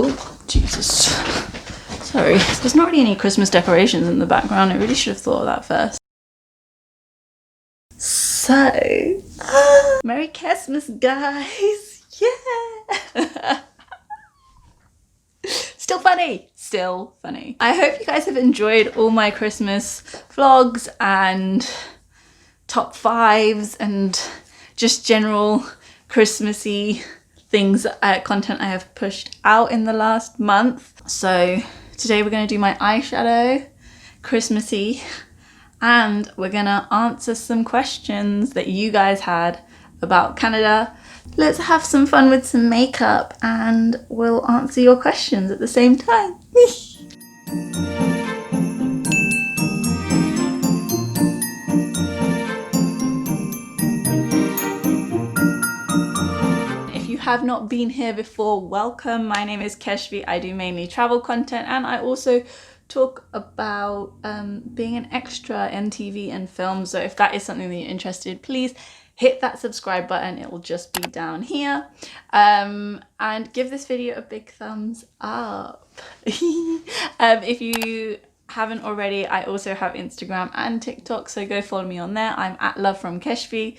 Oh, Jesus. Sorry, there's not really any Christmas decorations in the background. I really should have thought of that first. So, Merry Christmas, guys! Yeah! Still funny. I hope you guys have enjoyed all my Christmas vlogs and top 5s and just general Christmassy things, content I have pushed out in the last month. So today we're going to do my eyeshadow, Christmassy, and we're going to answer some questions that you guys had about Canada. Let's have some fun with some makeup and we'll answer your questions at the same time. If you have not been here before, welcome. My name is Kesvi. I do mainly travel content and I also talk about being an extra in TV and film. So if that is something that you're interested, please hit that subscribe button. It will just be down here. And give this video a big thumbs up. If you haven't already, I also have Instagram and TikTok, so go follow me on there. I'm at Love from Kesvi.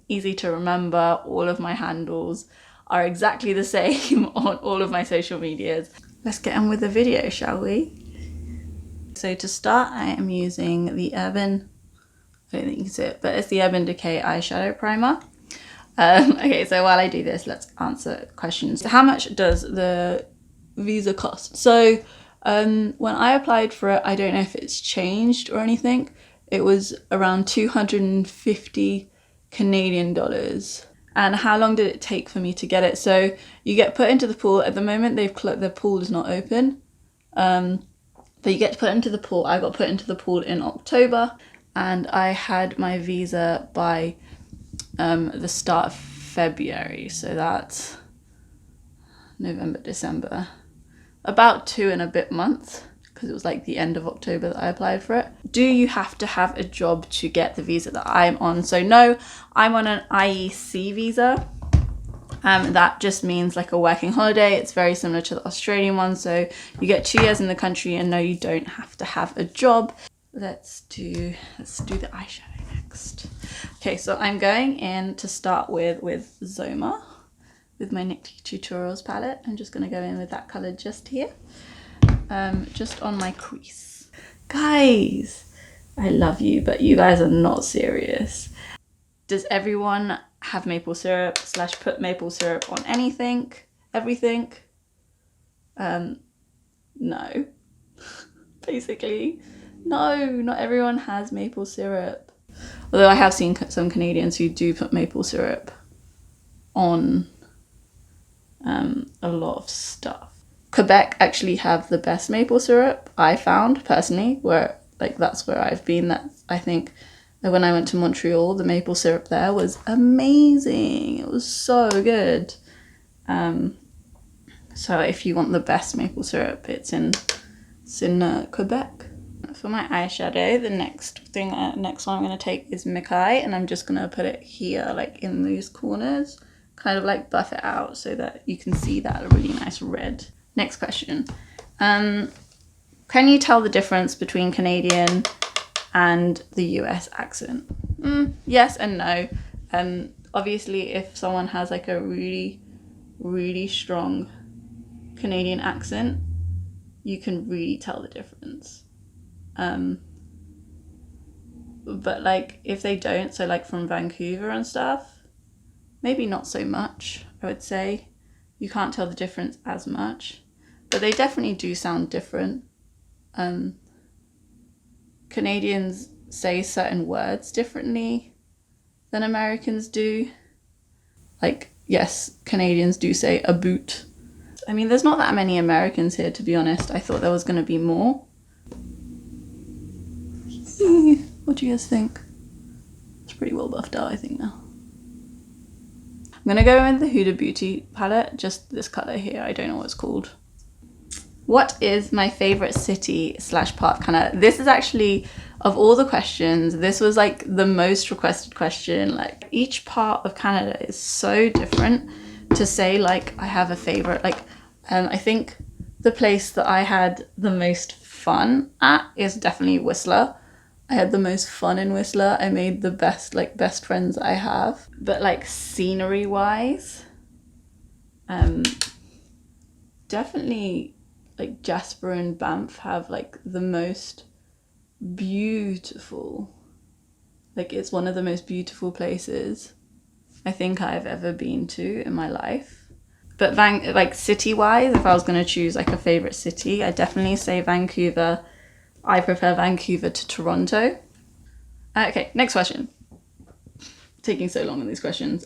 Easy to remember. All of my handles are exactly the same on all of my social medias. Let's get on with the video, shall we? So to start, I am using the Urban, I don't think you can see it, but it's the Urban Decay eyeshadow primer. Okay, so while I do this, let's answer questions. How much does the visa cost? So when I applied for it, I don't know if it's changed or anything. It was around 250 Canadian dollars. And how long did it take for me to get it? So you get put into the pool. At the moment, the pool is not open. But you get put into the pool. I got put into the pool in October. And I had my visa by the start of February, so that's November, December, about 2 and a bit months, because it was like the end of October that I applied for it. Do you have to have a job to get the visa that I'm on? So no, I'm on an IEC visa. That just means like a working holiday. It's very similar to the Australian one, so you get 2 years in the country and no, you don't have to have a job. Let's do the eyeshadow next. Okay, so I'm going in to start with Zoma, with my Nick Tutorials palette. I'm just gonna go in with that color just here, just on my crease. Guys, I love you, but you guys are not serious. Does everyone have maple syrup / put maple syrup on anything, everything? No, basically. No, not everyone has maple syrup. Although I have seen some Canadians who do put maple syrup on a lot of stuff. Quebec actually have the best maple syrup, I found personally, where like that's where I've been. That I think that when I went to Montreal, the maple syrup there was amazing. It was so good. So if you want the best maple syrup, it's in Quebec. For my eyeshadow, the next one I'm going to take is Mikkai, and I'm just going to put it here, like in these corners, kind of like buff it out so that you can see that really nice red. Next question. Can you tell the difference between Canadian and the US accent? Yes and no. Obviously, if someone has like a really, really strong Canadian accent, you can really tell the difference. But like if they don't, so like from Vancouver and stuff, maybe not so much, I would say. You can't tell the difference as much, but they definitely do sound different. Canadians say certain words differently than Americans do. Like, yes, Canadians do say a boot. I mean, there's not that many Americans here, to be honest. I thought there was going to be more. What do you guys think? It's pretty well buffed out, I think, now. I'm going to go in with the Huda Beauty palette, just this colour here. I don't know what it's called. What is my favourite city / part of Canada? This is actually, of all the questions, this was like the most requested question. Like, each part of Canada is so different. To say like I have a favourite, like I think the place that I had the most fun at is definitely Whistler. I had the most fun in Whistler. I made the best friends I have. But like scenery wise, definitely like Jasper and Banff have like the most beautiful, like it's one of the most beautiful places I think I've ever been to in my life. But like city wise, if I was going to choose like a favorite city, I definitely say Vancouver. I prefer Vancouver to Toronto. Okay, next question. Taking so long on these questions.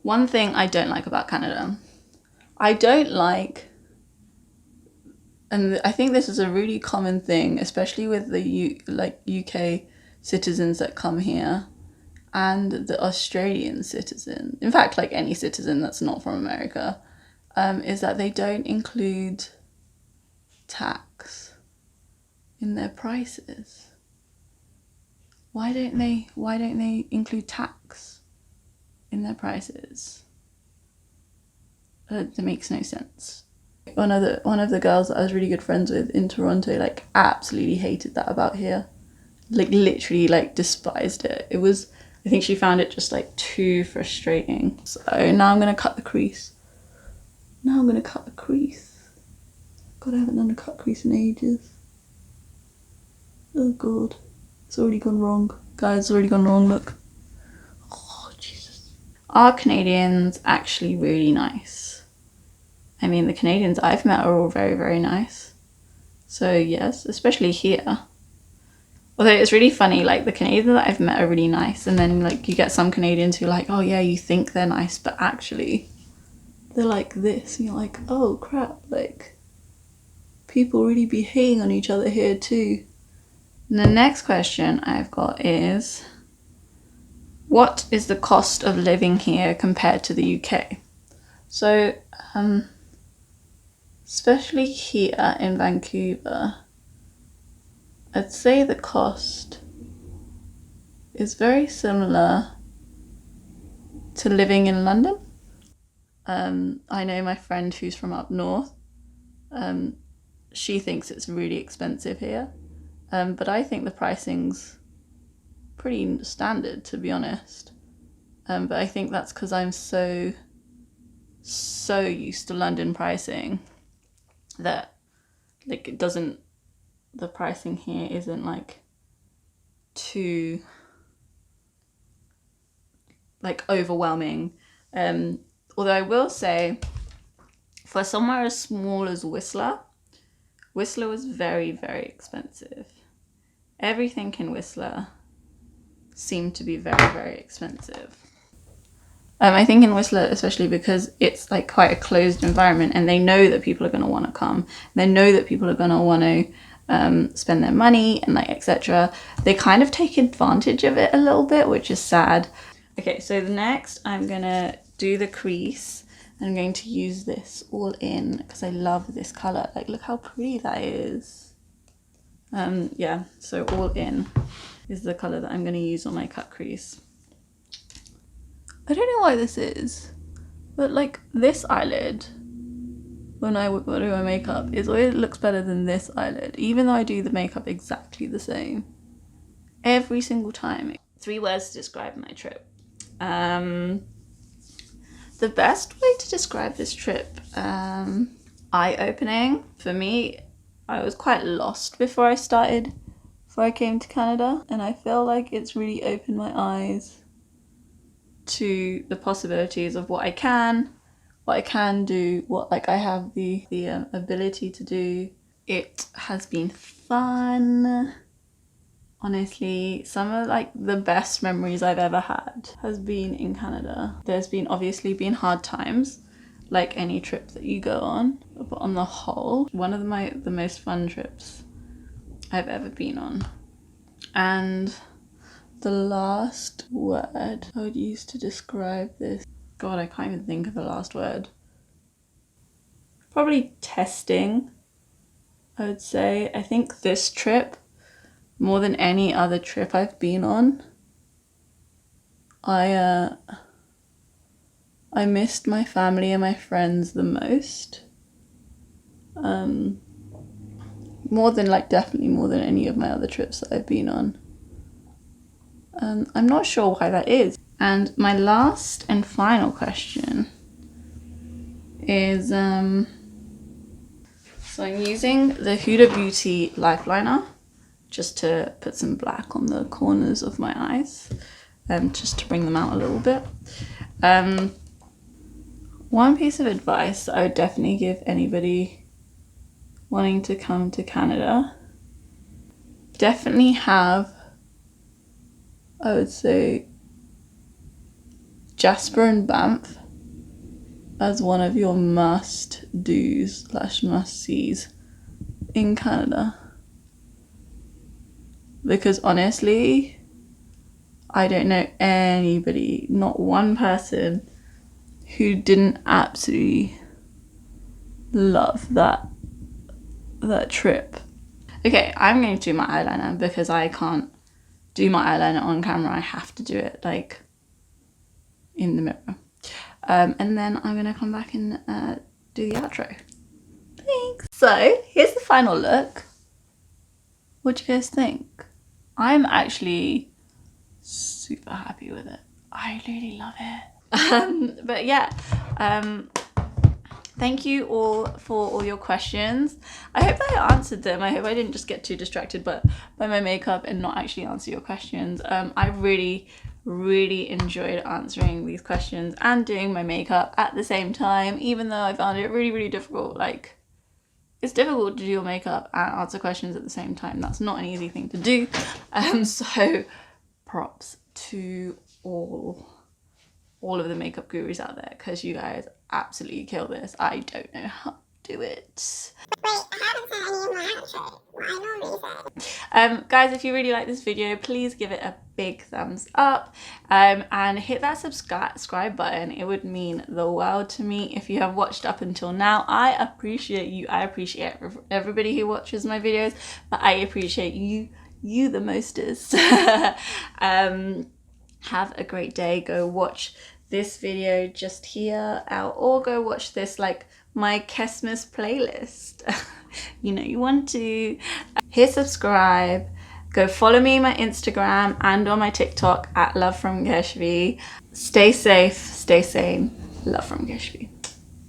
One thing I don't like about Canada, I don't like, and I think this is a really common thing, especially with the UK citizens that come here and the Australian citizen, in fact, like any citizen that's not from America, is that they don't include tax in their prices. Why don't they include tax in their prices? That makes no sense. One of the girls that I was really good friends with in Toronto like absolutely hated that about here. Like literally like despised it. I think she found it just like too frustrating. So now I'm gonna cut the crease. God, I haven't done a cut crease in ages. Oh god. It's already gone wrong. Guys, it's already gone wrong, look. Oh, Jesus. Are Canadians actually really nice? I mean, the Canadians I've met are all very, very nice. So yes, especially here. Although it's really funny, like the Canadians that I've met are really nice, and then like you get some Canadians who are like, oh yeah, you think they're nice, but actually they're like this, and you're like, oh crap, like people really be hating on each other here too. And the next question I've got is, what is the cost of living here compared to the UK? So, especially here in Vancouver, I'd say the cost is very similar to living in London. I know my friend who's from up north, she thinks it's really expensive here, but I think the pricing's pretty standard, to be honest. But I think that's because I'm so used to London pricing that like the pricing here isn't like too like overwhelming. Although I will say, for somewhere as small as Whistler was very, very expensive. Everything in Whistler seemed to be very, very expensive. I think in Whistler, especially because it's like quite a closed environment, and they know that people are going to want to come. They know that people are going to want to spend their money and like etc. They kind of take advantage of it a little bit, which is sad. Okay, so the next I'm gonna do the crease. I'm going to use this all in because I love this color. Like, look how pretty that is. Yeah, so all in is the color that I'm going to use on my cut crease. I don't know why this is, but like this eyelid, when I do my makeup, it always looks better than this eyelid, even though I do the makeup exactly the same every single time. 3 words to describe my trip. The best way to describe this trip, eye-opening. For me, I was quite lost before I came to Canada, and I feel like it's really opened my eyes to the possibilities of what I can do, what like I have the ability to do. It has been fun. Honestly, some of like the best memories I've ever had has been in Canada. There's been obviously been hard times, like any trip that you go on, but on the whole, one of the most fun trips I've ever been on. And the last word I would use to describe this, God, I can't even think of the last word. Probably testing, I would say. I think this trip, more than any other trip I've been on, I I missed my family and my friends the most. Definitely more than any of my other trips that I've been on. I'm not sure why that is. And my last and final question is, so I'm using the Huda Beauty Lifeliner just to put some black on the corners of my eyes, just to bring them out a little bit. One piece of advice I would definitely give anybody wanting to come to Canada, definitely have, I would say, Jasper and Banff as one of your must-dos / must-sees in Canada. Because honestly, I don't know anybody, not one person, who didn't absolutely love that trip. Okay, I'm going to do my eyeliner because I can't do my eyeliner on camera. I have to do it like in the mirror. And then I'm going to come back and do the outro. Thanks. So here's the final look. What do you guys think? I'm actually super happy with it. I really love it. But yeah, thank you all for all your questions. I hope I answered them. I hope I didn't just get too distracted by my makeup and not actually answer your questions. I really enjoyed answering these questions and doing my makeup at the same time, even though I found it really difficult. Like, it's difficult to do your makeup and answer questions at the same time. That's not an easy thing to do. So props to all of the makeup gurus out there, because you guys absolutely kill this. I don't know how to do it. Wait, I haven't said any of my outro. What I normally say. Guys, if you really like this video, please give it a big thumbs up, and hit that subscribe button. It would mean the world to me if you have watched up until now. I appreciate you. I appreciate everybody who watches my videos, but I appreciate you the mostest. Have a great day. Go watch this video just here out, or go watch this, like my Kesvis playlist. You know you want to. Hit subscribe. Go follow me on my Instagram and on my TikTok at Love from Kesvi. Stay safe, stay sane. Love from Kesvi.